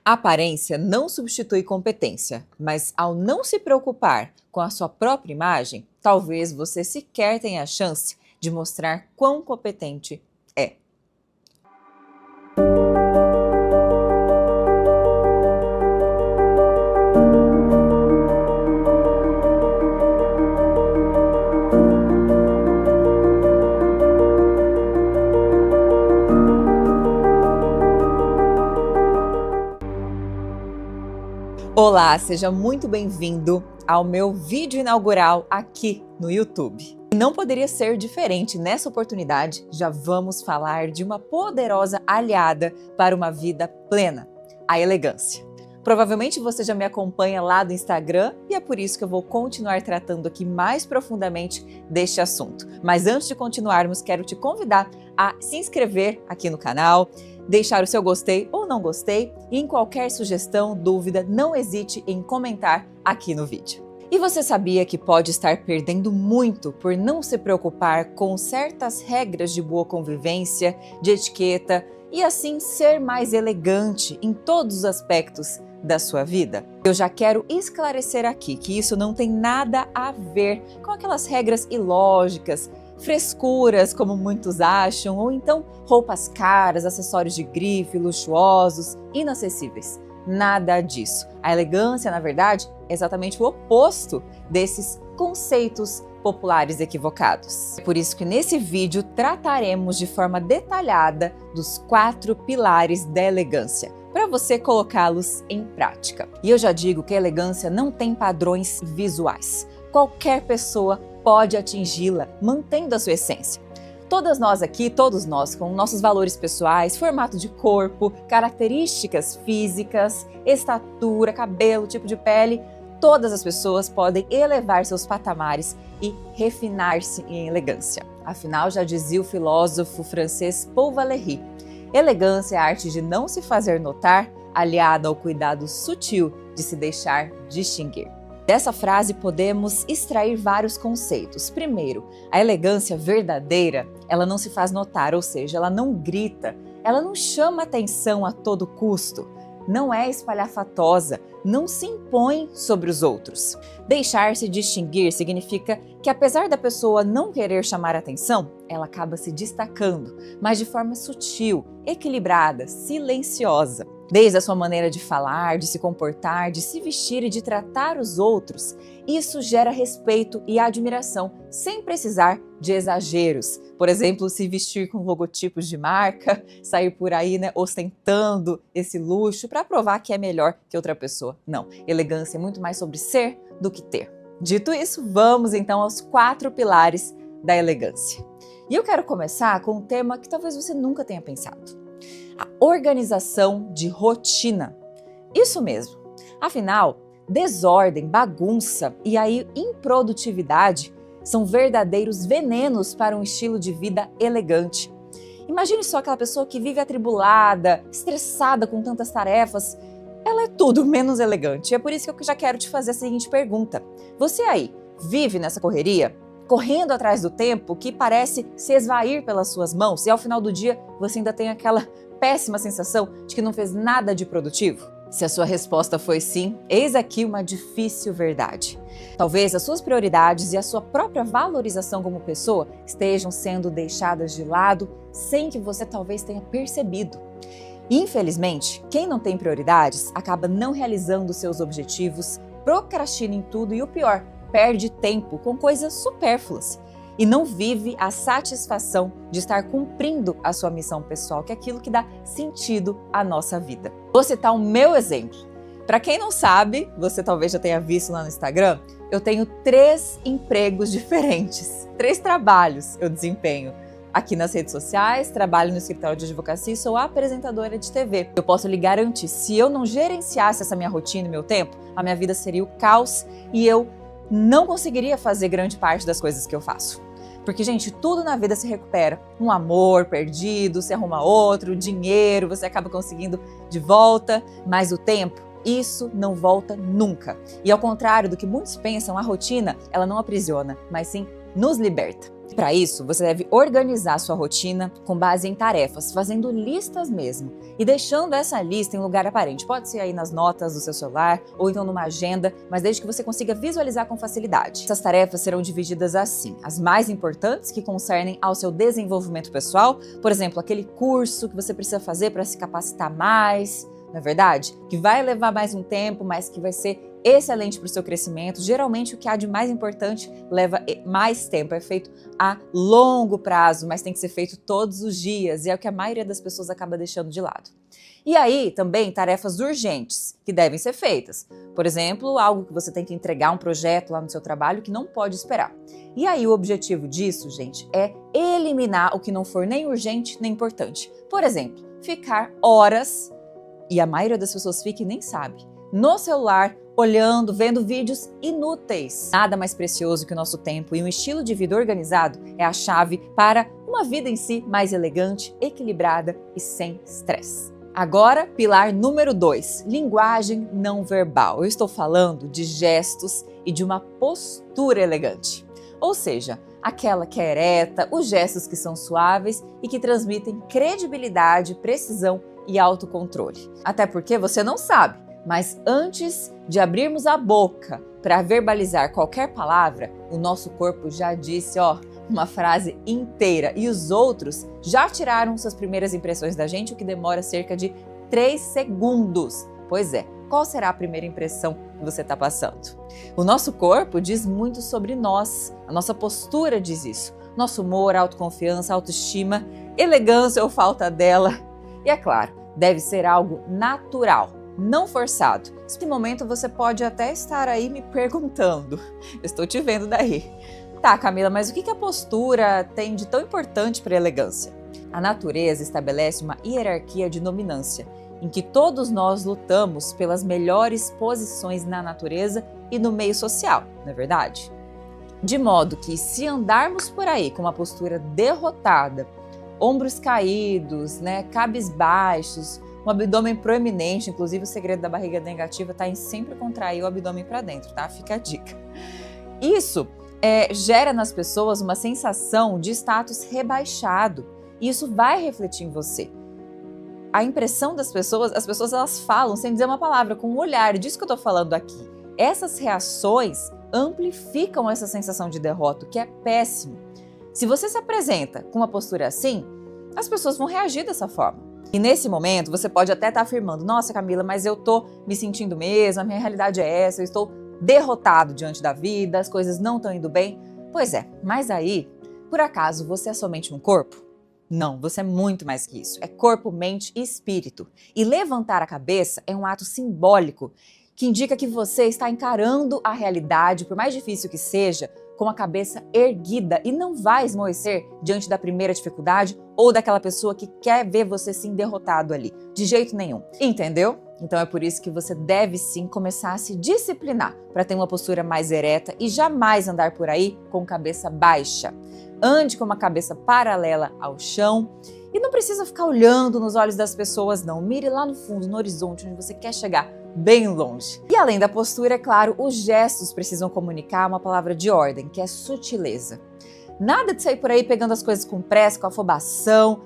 A aparência não substitui competência, mas ao não se preocupar com a sua própria imagem, talvez você sequer tenha a chance de mostrar quão competente é. Olá, seja muito bem-vindo ao meu vídeo inaugural aqui no YouTube. E não poderia ser diferente nessa oportunidade, já vamos falar de uma poderosa aliada para uma vida plena, a elegância. Provavelmente você já me acompanha lá do Instagram e é por isso que eu vou continuar tratando aqui mais profundamente deste assunto. Mas antes de continuarmos, quero te convidar a se inscrever aqui no canal, deixar o seu gostei ou não gostei e em qualquer sugestão, dúvida, não hesite em comentar aqui no vídeo. E você sabia que pode estar perdendo muito por não se preocupar com certas regras de boa convivência, de etiqueta e assim ser mais elegante em todos os aspectos da sua vida? Eu já quero esclarecer aqui que isso não tem nada a ver com aquelas regras ilógicas, frescuras, como muitos acham, ou então roupas caras, acessórios de grife, luxuosos, inacessíveis. Nada disso. A elegância, na verdade, é exatamente o oposto desses conceitos populares equivocados. É por isso que nesse vídeo trataremos de forma detalhada dos 4 pilares da elegância, para você colocá-los em prática. E eu já digo que a elegância não tem padrões visuais. Qualquer pessoa pode atingi-la, mantendo a sua essência. Todas nós aqui, todos nós, com nossos valores pessoais, formato de corpo, características físicas, estatura, cabelo, tipo de pele, todas as pessoas podem elevar seus patamares e refinar-se em elegância. Afinal, já dizia o filósofo francês Paul Valéry, elegância é a arte de não se fazer notar, aliada ao cuidado sutil de se deixar distinguir. Dessa frase podemos extrair vários conceitos. Primeiro, a elegância verdadeira, ela não se faz notar, ou seja, ela não grita, ela não chama atenção a todo custo, não é espalhafatosa, não se impõe sobre os outros. Deixar-se distinguir significa que apesar da pessoa não querer chamar atenção, ela acaba se destacando, mas de forma sutil, equilibrada, silenciosa. Desde a sua maneira de falar, de se comportar, de se vestir e de tratar os outros, isso gera respeito e admiração, sem precisar de exageros. Por exemplo, se vestir com logotipos de marca, sair por aí, ostentando esse luxo para provar que é melhor que outra pessoa. Não, elegância é muito mais sobre ser do que ter. Dito isso, vamos então aos 4 pilares da elegância. E eu quero começar com um tema que talvez você nunca tenha pensado. A organização de rotina. Isso mesmo. Afinal, desordem, bagunça e aí improdutividade são verdadeiros venenos para um estilo de vida elegante. Imagine só aquela pessoa que vive atribulada, estressada com tantas tarefas. Ela é tudo menos elegante. É por isso que eu já quero te fazer a seguinte pergunta. Você aí vive nessa correria? Correndo atrás do tempo que parece se esvair pelas suas mãos e ao final do dia você ainda tem aquela péssima sensação de que não fez nada de produtivo? Se a sua resposta foi sim, eis aqui uma difícil verdade. Talvez as suas prioridades e a sua própria valorização como pessoa estejam sendo deixadas de lado sem que você talvez tenha percebido. Infelizmente, quem não tem prioridades acaba não realizando seus objetivos, procrastina em tudo e o pior, perde tempo com coisas supérfluas e não vive a satisfação de estar cumprindo a sua missão pessoal, que é aquilo que dá sentido à nossa vida. Vou citar o meu exemplo. Para quem não sabe, você talvez já tenha visto lá no Instagram, eu tenho 3 empregos diferentes, 3 trabalhos eu desempenho. Aqui nas redes sociais, trabalho no escritório de advocacia e sou apresentadora de TV. Eu posso lhe garantir, se eu não gerenciasse essa minha rotina e meu tempo, a minha vida seria o caos e eu não conseguiria fazer grande parte das coisas que eu faço. Porque, gente, tudo na vida se recupera. Um amor perdido, se arruma outro, dinheiro, você acaba conseguindo de volta, mas o tempo, isso não volta nunca. E ao contrário do que muitos pensam, a rotina, ela não aprisiona, mas sim nos liberta. Para isso, você deve organizar sua rotina com base em tarefas, fazendo listas mesmo e deixando essa lista em lugar aparente. Pode ser aí nas notas do seu celular ou então numa agenda, mas desde que você consiga visualizar com facilidade. Essas tarefas serão divididas assim: as mais importantes, que concernem ao seu desenvolvimento pessoal, por exemplo, aquele curso que você precisa fazer para se capacitar mais, não é verdade? Que vai levar mais um tempo, mas que vai ser excelente para o seu crescimento. Geralmente o que há de mais importante leva mais tempo, é feito a longo prazo, mas tem que ser feito todos os dias e é o que a maioria das pessoas acaba deixando de lado. E aí também tarefas urgentes que devem ser feitas. Por exemplo, algo que você tem que entregar, um projeto lá no seu trabalho que não pode esperar. E aí o objetivo disso, gente, é eliminar o que não for nem urgente nem importante. Por exemplo, ficar horas, e a maioria das pessoas fica e nem sabe, no celular, olhando, vendo vídeos inúteis. Nada mais precioso que o nosso tempo, e um estilo de vida organizado é a chave para uma vida em si mais elegante, equilibrada e sem estresse. Agora, pilar número 2, linguagem não verbal. Eu estou falando de gestos e de uma postura elegante. Ou seja, aquela que é ereta, os gestos que são suaves e que transmitem credibilidade, precisão e autocontrole. Até porque você não sabe, mas antes de abrirmos a boca para verbalizar qualquer palavra, o nosso corpo já disse, uma frase inteira, e os outros já tiraram suas primeiras impressões da gente, o que demora cerca de 3 segundos. Pois é, qual será a primeira impressão que você está passando? O nosso corpo diz muito sobre nós, a nossa postura diz isso. Nosso humor, autoconfiança, autoestima, elegância ou falta dela. E é claro, deve ser algo natural, não forçado. Nesse momento você pode até estar aí me perguntando, eu estou te vendo daí. Tá, Camila, mas o que a postura tem de tão importante para a elegância? A natureza estabelece uma hierarquia de dominância, em que todos nós lutamos pelas melhores posições na natureza e no meio social, não é verdade? De modo que, se andarmos por aí com uma postura derrotada, ombros caídos, cabisbaixos, um abdômen proeminente, inclusive o segredo da barriga negativa está em sempre contrair o abdômen para dentro, tá? Fica a dica. Isso gera nas pessoas uma sensação de status rebaixado e isso vai refletir em você. A impressão das pessoas, as pessoas elas falam sem dizer uma palavra, com um olhar, disso que eu estou falando aqui. Essas reações amplificam essa sensação de derrota, que é péssimo. Se você se apresenta com uma postura assim, as pessoas vão reagir dessa forma. E nesse momento, você pode até estar afirmando, nossa Camila, mas eu tô me sentindo mesmo, a minha realidade é essa, eu estou derrotado diante da vida, as coisas não estão indo bem. Pois é, mas aí, por acaso, você é somente um corpo? Não, você é muito mais que isso. É corpo, mente e espírito. E levantar a cabeça é um ato simbólico que indica que você está encarando a realidade, por mais difícil que seja, com a cabeça erguida e não vai esmorecer diante da primeira dificuldade ou daquela pessoa que quer ver você sim derrotado ali. De jeito nenhum. Entendeu? Então é por isso que você deve sim começar a se disciplinar para ter uma postura mais ereta e jamais andar por aí com cabeça baixa. Ande com uma cabeça paralela ao chão e não precisa ficar olhando nos olhos das pessoas, não. Mire lá no fundo, no horizonte, onde você quer chegar, bem longe. E além da postura, é claro, os gestos precisam comunicar uma palavra de ordem, que é sutileza. Nada de sair por aí pegando as coisas com pressa, com afobação,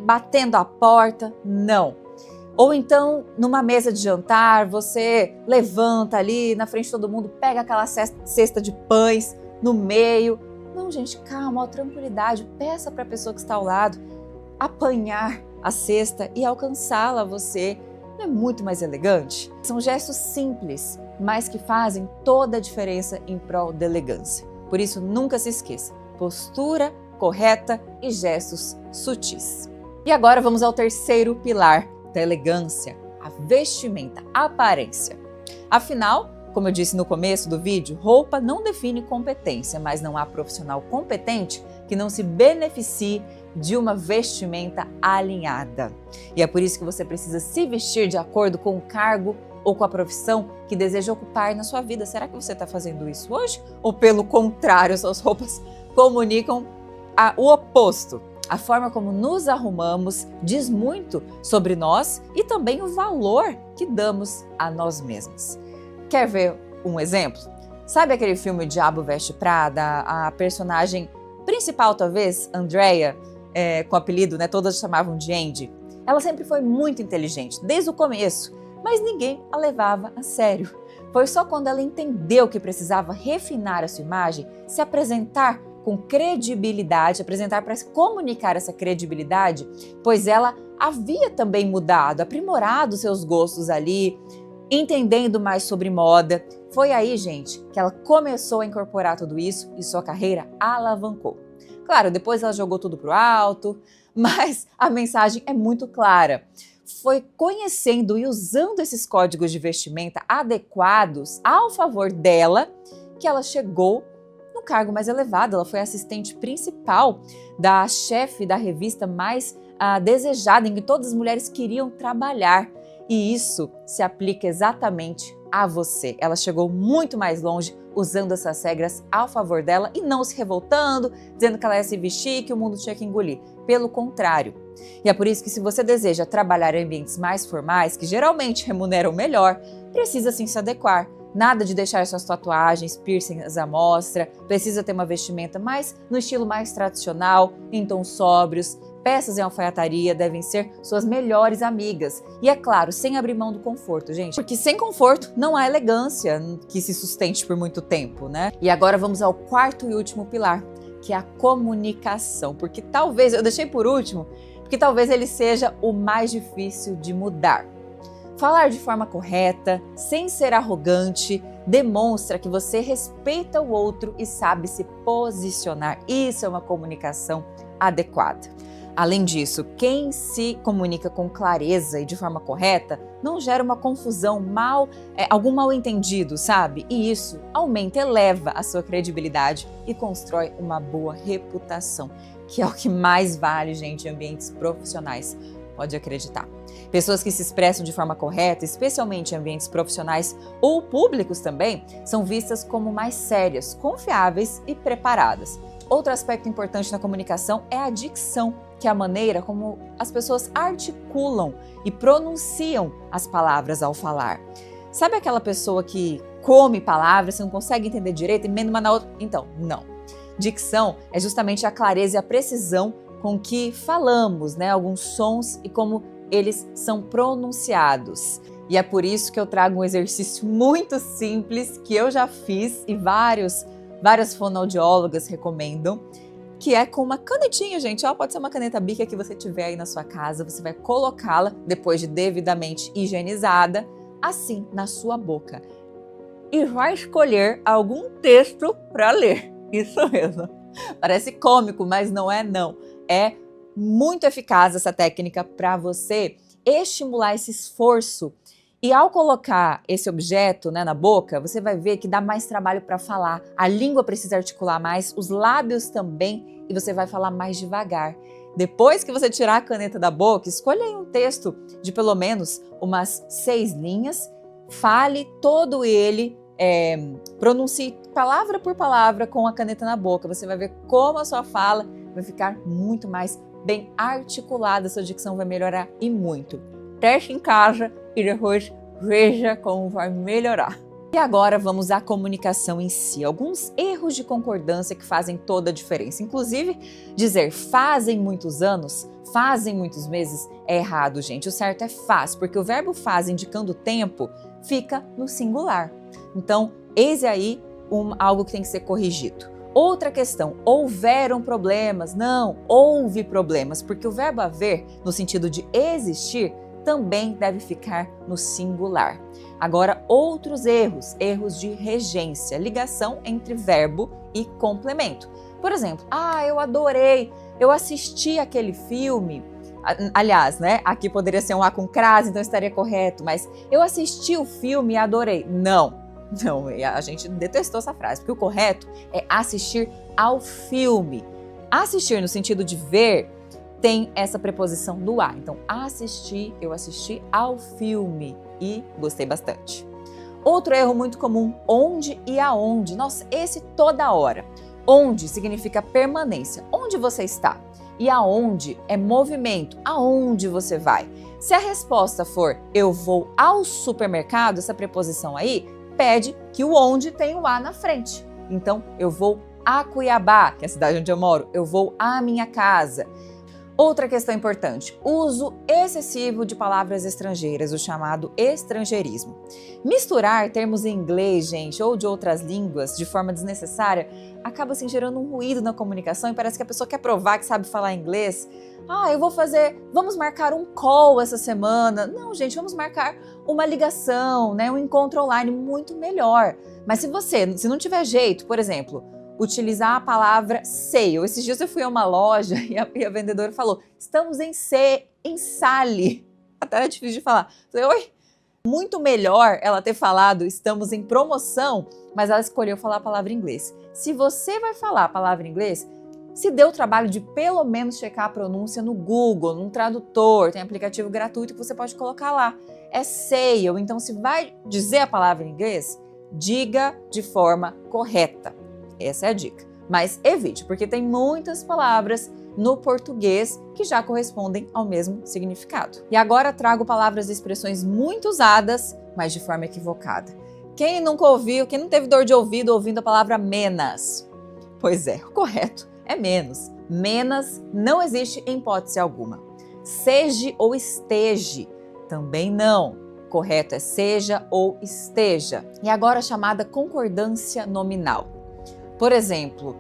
batendo a porta, não. Ou então, numa mesa de jantar, você levanta ali na frente de todo mundo, pega aquela cesta de pães no meio. Não, gente, calma, tranquilidade, peça para a pessoa que está ao lado apanhar a cesta e alcançá-la a você. Não é muito mais elegante? São gestos simples, mas que fazem toda a diferença em prol da elegância. Por isso, nunca se esqueça, postura correta e gestos sutis. E agora vamos ao terceiro pilar da elegância, a vestimenta, a aparência. Afinal, como eu disse no começo do vídeo, roupa não define competência, mas não há profissional competente que não se beneficie de uma vestimenta alinhada. E é por isso que você precisa se vestir de acordo com o cargo ou com a profissão que deseja ocupar na sua vida. Será que você está fazendo isso hoje? Ou pelo contrário, suas roupas comunicam o oposto? A forma como nos arrumamos diz muito sobre nós e também o valor que damos a nós mesmos. Quer ver um exemplo? Sabe aquele filme Diabo Veste Prada? A personagem principal, talvez, Andrea, com o apelido, né, todas chamavam de Andy, ela sempre foi muito inteligente, desde o começo, mas ninguém a levava a sério. Foi só quando ela entendeu que precisava refinar a sua imagem, se apresentar com credibilidade, apresentar para comunicar essa credibilidade, pois ela havia também mudado, aprimorado seus gostos ali, entendendo mais sobre moda. Foi aí, gente, que ela começou a incorporar tudo isso e sua carreira alavancou. Claro, depois ela jogou tudo pro alto, mas a mensagem é muito clara. Foi conhecendo e usando esses códigos de vestimenta adequados ao favor dela que ela chegou no cargo mais elevado. Ela foi assistente principal da chefe da revista mais desejada, em que todas as mulheres queriam trabalhar. E isso se aplica exatamente a você. Ela chegou muito mais longe usando essas regras ao favor dela e não se revoltando, dizendo que ela ia se vestir e que o mundo tinha que engolir. Pelo contrário. E é por isso que, se você deseja trabalhar em ambientes mais formais, que geralmente remuneram melhor, precisa sim se adequar. Nada de deixar suas tatuagens, piercings à mostra, precisa ter uma vestimenta mais no estilo mais tradicional, em tons sóbrios. Peças em alfaiataria devem ser suas melhores amigas. E é claro, sem abrir mão do conforto, gente. Porque sem conforto não há elegância que se sustente por muito tempo, né? E agora vamos ao quarto e último pilar, que é a comunicação. Porque talvez, eu deixei por último, porque talvez ele seja o mais difícil de mudar. Falar de forma correta, sem ser arrogante, demonstra que você respeita o outro e sabe se posicionar. Isso é uma comunicação adequada. Além disso, quem se comunica com clareza e de forma correta não gera uma confusão, algum mal-entendido, sabe? E isso aumenta, eleva a sua credibilidade e constrói uma boa reputação, que é o que mais vale, gente, em ambientes profissionais. Pode acreditar. Pessoas que se expressam de forma correta, especialmente em ambientes profissionais ou públicos também, são vistas como mais sérias, confiáveis e preparadas. Outro aspecto importante na comunicação é a dicção, que é a maneira como as pessoas articulam e pronunciam as palavras ao falar. Sabe aquela pessoa que come palavras, você não consegue entender direito, emenda uma na outra? Então, não. Dicção é justamente a clareza e a precisão com que falamos, né? Alguns sons e como eles são pronunciados. E é por isso que eu trago um exercício muito simples que eu já fiz e várias fonoaudiólogas recomendam, que é com uma canetinha, gente. Pode ser uma caneta Bic que você tiver aí na sua casa. Você vai colocá-la, depois de devidamente higienizada, assim, na sua boca. E vai escolher algum texto para ler. Isso mesmo. Parece cômico, mas não é não. É muito eficaz essa técnica para você estimular esse esforço. E ao colocar esse objeto, né, na boca, você vai ver que dá mais trabalho para falar. A língua precisa articular mais, os lábios também, e você vai falar mais devagar. Depois que você tirar a caneta da boca, escolha aí um texto de pelo menos umas 6 linhas, fale todo ele, pronuncie palavra por palavra com a caneta na boca. Você vai ver como a sua fala vai ficar muito mais bem articulada, sua dicção vai melhorar e muito. Teste em casa e depois veja como vai melhorar. E agora vamos à comunicação em si. Alguns erros de concordância que fazem toda a diferença. Inclusive, dizer fazem muitos anos, fazem muitos meses é errado, gente. O certo é faz, porque o verbo faz indicando o tempo fica no singular. Então, eis aí algo que tem que ser corrigido. Outra questão, houveram problemas. Não, houve problemas, porque o verbo haver, no sentido de existir, também deve ficar no singular. Agora, outros erros de regência, ligação entre verbo e complemento. Por exemplo, eu adorei, eu assisti aquele filme. Aliás, né, aqui poderia ser um A com crase, então estaria correto, mas eu assisti o filme e adorei. Não, a gente detestou essa frase, porque o correto é assistir ao filme. Assistir no sentido de ver tem essa preposição do a. Então, eu assisti ao filme e gostei bastante. Outro erro muito comum, onde e aonde. Nossa, esse toda hora. Onde significa permanência, onde você está. E aonde é movimento, aonde você vai. Se a resposta for eu vou ao supermercado, essa preposição aí pede que o onde tem o a na frente. Então, eu vou a Cuiabá, que é a cidade onde eu moro, eu vou à minha casa. Outra questão importante, uso excessivo de palavras estrangeiras, o chamado estrangeirismo. Misturar termos em inglês, gente, ou de outras línguas de forma desnecessária, acaba assim gerando um ruído na comunicação e parece que a pessoa quer provar que sabe falar inglês. Vamos marcar um call essa semana. Não, gente, vamos marcar uma ligação, né, um encontro online muito melhor. Mas se não tiver jeito, por exemplo, utilizar a palavra sale. Esses dias eu fui a uma loja e a vendedora falou, estamos em sale. Até era difícil de falar. Eu falei, oi? Muito melhor ela ter falado estamos em promoção, mas ela escolheu falar a palavra em inglês. Se você vai falar a palavra em inglês, se dê o trabalho de pelo menos checar a pronúncia no Google, num tradutor, tem aplicativo gratuito que você pode colocar lá. É sale, então se vai dizer a palavra em inglês, diga de forma correta. Essa é a dica. Mas evite, porque tem muitas palavras no português que já correspondem ao mesmo significado. E agora trago palavras e expressões muito usadas, mas de forma equivocada. Quem nunca ouviu, quem não teve dor de ouvido ouvindo a palavra menos? Pois é, o correto é menos. Menos não existe em hipótese alguma. Seja ou esteja, também não. Correto é seja ou esteja. E agora a chamada concordância nominal. Por exemplo,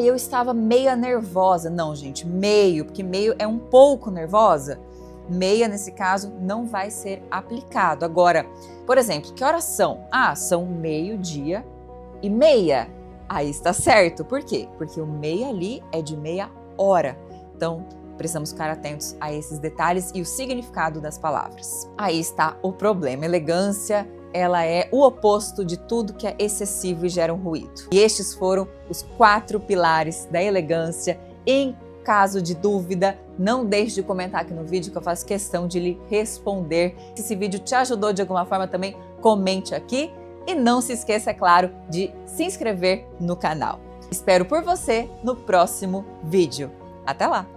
eu estava meia nervosa. Não, gente, meio, porque meio é um pouco nervosa. Meia, nesse caso, não vai ser aplicado. Agora, por exemplo, que horas são? São 12:30. Aí está certo. Por quê? Porque o meia ali é de meia hora. Então, precisamos ficar atentos a esses detalhes e o significado das palavras. Aí está o problema. Elegância, ela é o oposto de tudo que é excessivo e gera um ruído. E estes foram os 4 pilares da elegância. Em caso de dúvida, não deixe de comentar aqui no vídeo que eu faço questão de lhe responder. Se esse vídeo te ajudou de alguma forma também, comente aqui. E não se esqueça, é claro, de se inscrever no canal. Espero por você no próximo vídeo. Até lá!